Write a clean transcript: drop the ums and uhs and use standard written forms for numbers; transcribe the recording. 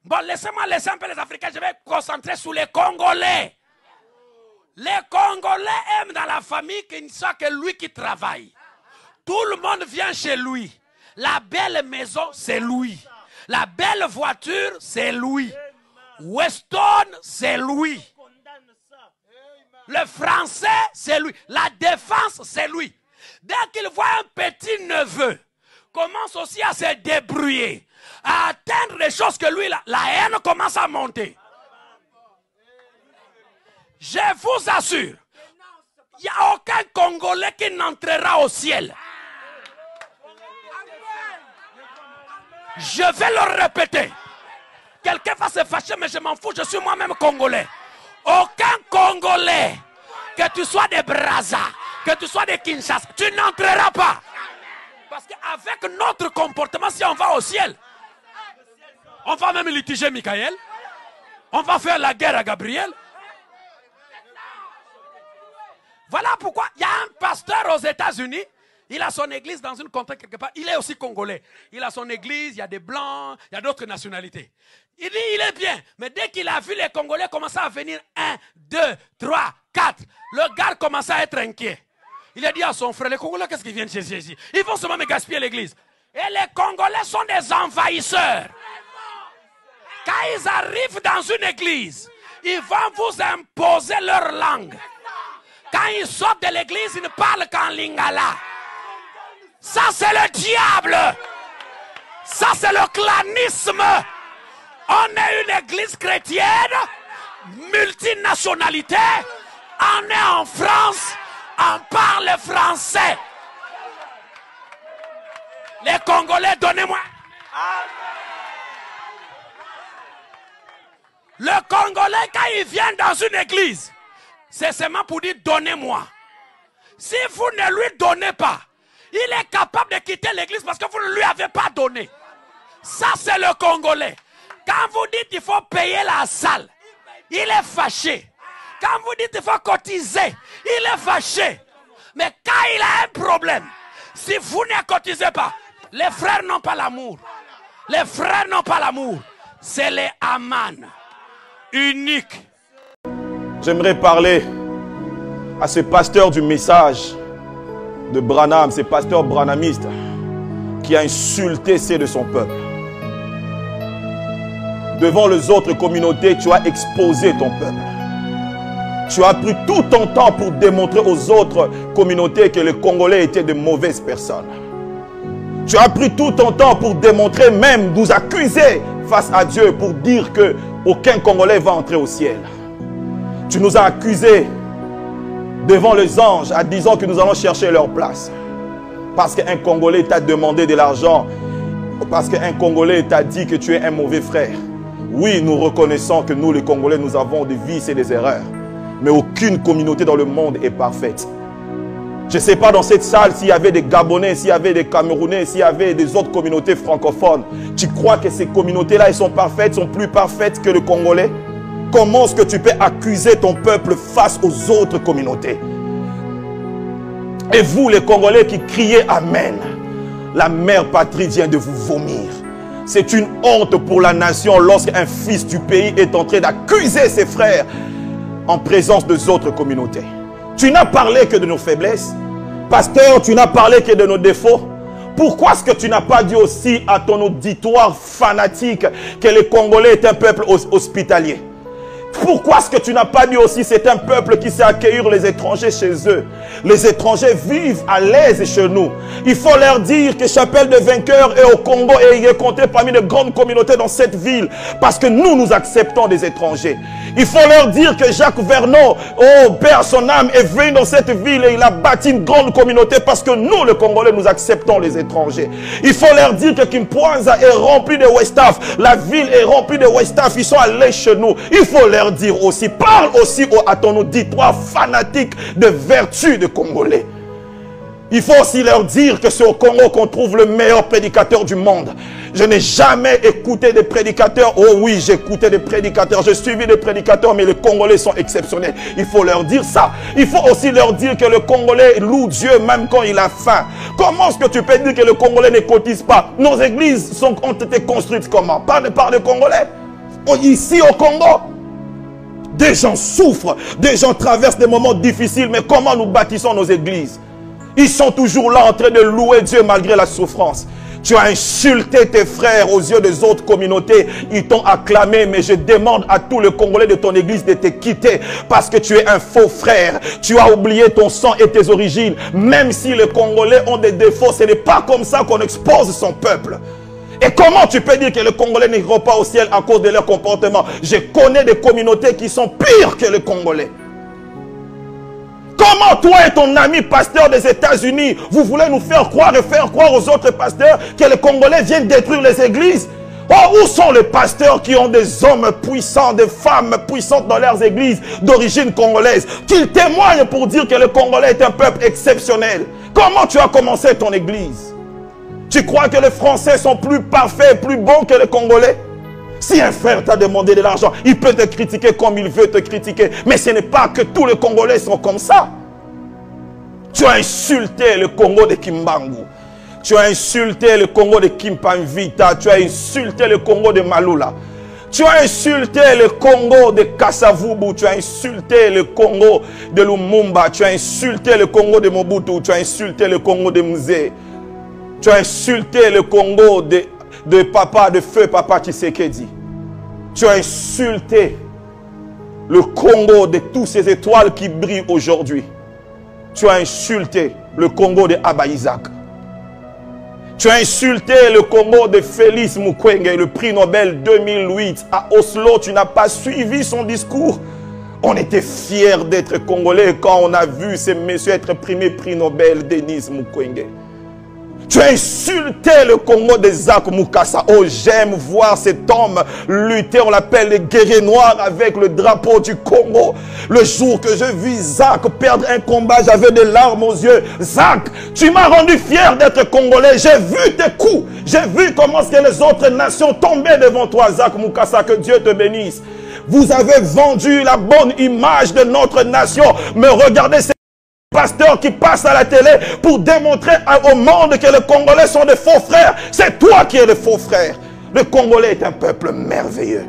Bon, laissez-moi laisser un peu les Africains, je vais me concentrer sur les Congolais. Les Congolais aiment dans la famille qu'il ne soit que lui qui travaille. Tout le monde vient chez lui. La belle maison, c'est lui. La belle voiture, c'est lui. Weston, c'est lui. Le français, c'est lui. La défense, c'est lui. Dès qu'il voit un petit neveu, commence aussi à se débrouiller, à atteindre les choses que lui, la haine commence à monter. Je vous assure, il n'y a aucun Congolais qui n'entrera au ciel. Je vais le répéter. Quelqu'un va se fâcher, mais je m'en fous, je suis moi-même Congolais. Aucun Congolais, que tu sois de Brazza, que tu sois de Kinshasa, tu n'entreras pas. Parce qu'avec notre comportement, si on va au ciel, on va même litiger Michael, on va faire la guerre à Gabriel. Voilà pourquoi il y a un pasteur aux États-Unis, il a son église dans une contrée quelque part, il est aussi congolais. Il a son église, il y a des blancs, il y a d'autres nationalités. Il dit, il est bien, mais dès qu'il a vu les Congolais commencer à venir 1, 2, 3, 4, le gars commençait à être inquiet. Il a dit à son frère, les Congolais, qu'est-ce qu'ils viennent chercher ici? Ils vont seulement me gaspiller l'église. Et les Congolais sont des envahisseurs. Quand ils arrivent dans une église, ils vont vous imposer leur langue. Quand ils sortent de l'église, ils ne parlent qu'en lingala. Ça, c'est le diable. Ça, c'est le clanisme. On est une église chrétienne, multinationalité. On est en France, on parle français. Les Congolais, donnez-moi. Le Congolais, quand il vient dans une église, c'est seulement pour dire donnez-moi. Si vous ne lui donnez pas, il est capable de quitter l'église parce que vous ne lui avez pas donné. Ça, c'est le Congolais. Quand vous dites qu'il faut payer la salle, il est fâché. Quand vous dites qu'il faut cotiser, il est fâché. Mais quand il a un problème, si vous ne cotisez pas, les frères n'ont pas l'amour. Les frères n'ont pas l'amour. C'est les Aman. Uniques. J'aimerais parler à ce pasteur du message de Branham, ce pasteur branhamiste qui a insulté ceux de son peuple. Devant les autres communautés, tu as exposé ton peuple. Tu as pris tout ton temps pour démontrer aux autres communautés que les Congolais étaient de mauvaises personnes. Tu as pris tout ton temps pour démontrer, même nous accuser face à Dieu, pour dire qu'aucun Congolais va entrer au ciel. Tu nous as accusés devant les anges en disant que nous allons chercher leur place. Parce qu'un Congolais t'a demandé de l'argent. Parce qu'un Congolais t'a dit que tu es un mauvais frère. Oui, nous reconnaissons que nous les Congolais, nous avons des vices et des erreurs. Mais aucune communauté dans le monde est parfaite. Je ne sais pas dans cette salle s'il y avait des Gabonais, s'il y avait des Camerounais, s'il y avait des autres communautés francophones. Tu crois que ces communautés-là, elles sont parfaites, sont plus parfaites que le Congolais? Comment est-ce que tu peux accuser ton peuple face aux autres communautés? Et vous, les Congolais qui criez Amen, la mère patrie vient de vous vomir. C'est une honte pour la nation lorsqu'un fils du pays est en train d'accuser ses frères en présence des autres communautés. Tu n'as parlé que de nos faiblesses. Pasteur, tu n'as parlé que de nos défauts. Pourquoi est-ce que tu n'as pas dit aussi à ton auditoire fanatique que les Congolais est un peuple hospitalier? Pourquoi est-ce que tu n'as pas dit aussi c'est un peuple qui sait accueillir les étrangers chez eux? Les étrangers vivent à l'aise chez nous. Il faut leur dire que Chapelle de Vainqueurs est au Congo et il est compté parmi de grandes communautés dans cette ville. Parce que nous acceptons des étrangers. Il faut leur dire que Jacques Vernon, oh Père, son âme est venu dans cette ville et il a bâti une grande communauté parce que nous, les Congolais, nous acceptons les étrangers. Il faut leur dire que Kimpwanza est rempli de Westaf. La ville est remplie de Westaf. Ils sont allés chez nous. Il faut leur dire aussi, parle aussi à ton auditoire fanatique de vertu de Congolais. Il faut aussi leur dire que c'est au Congo qu'on trouve le meilleur prédicateur du monde. Je n'ai jamais écouté des prédicateurs. Oh oui, j'ai écouté des prédicateurs. J'ai suivi des prédicateurs, mais les Congolais sont exceptionnels. Il faut leur dire ça. Il faut aussi leur dire que le Congolais loue Dieu même quand il a faim. Comment est-ce que tu peux dire que le Congolais ne cotise pas? Nos églises ont été construites comment? Par les Congolais. Ici au Congo, des gens souffrent, des gens traversent des moments difficiles, mais comment nous bâtissons nos églises? Ils sont toujours là en train de louer Dieu malgré la souffrance. Tu as insulté tes frères aux yeux des autres communautés. Ils t'ont acclamé, mais je demande à tous les Congolais de ton église de te quitter parce que tu es un faux frère. Tu as oublié ton sang et tes origines. Même si les Congolais ont des défauts, ce n'est pas comme ça qu'on expose son peuple. Et comment tu peux dire que les Congolais n'iront pas au ciel à cause de leur comportement? Je connais des communautés qui sont pires que les Congolais. Comment toi et ton ami pasteur des États-Unis, vous voulez nous faire croire et faire croire aux autres pasteurs que les Congolais viennent détruire les églises? Oh, où sont les pasteurs qui ont des hommes puissants, des femmes puissantes dans leurs églises d'origine congolaise? Qu'ils témoignent pour dire que le Congolais est un peuple exceptionnel. Comment tu as commencé ton église? Tu crois que les Français sont plus parfaits et plus bons que les Congolais? Si un frère t'a demandé de l'argent, il peut te critiquer comme il veut te critiquer. Mais ce n'est pas que tous les Congolais sont comme ça. Tu as insulté le Congo de Kimbangu. Tu as insulté le Congo de Kimpanvita. Tu as insulté le Congo de Malula. Tu as insulté le Congo de Kasavubu. Tu as insulté le Congo de Lumumba. Tu as insulté le Congo de Mobutu. Tu as insulté le Congo de Mzee. Tu as insulté le Congo de papa, de feu papa Tshisekedi. Tu as insulté le Congo de toutes ces étoiles qui brillent aujourd'hui. Tu as insulté le Congo de Abba Isaac. Tu as insulté le Congo de Félix Mukwege, le prix Nobel 2008. À Oslo, tu n'as pas suivi son discours. On était fiers d'être Congolais quand on a vu ces messieurs être primés prix Nobel, Denis Mukwege. Tu as insulté le Congo de Zach Mukasa. Oh, j'aime voir cet homme lutter. On l'appelle le guerrier noir avec le drapeau du Congo. Le jour que je vis Zach perdre un combat, j'avais des larmes aux yeux. Zach, tu m'as rendu fier d'être Congolais. J'ai vu tes coups. J'ai vu comment que les autres nations tombaient devant toi, Zach Mukasa. Que Dieu te bénisse. Vous avez vendu la bonne image de notre nation. Mais regardez ces pasteurs qui passent à la télé pour démontrer au monde que les Congolais sont des faux frères. C'est toi qui es le faux frère. Le Congolais est un peuple merveilleux.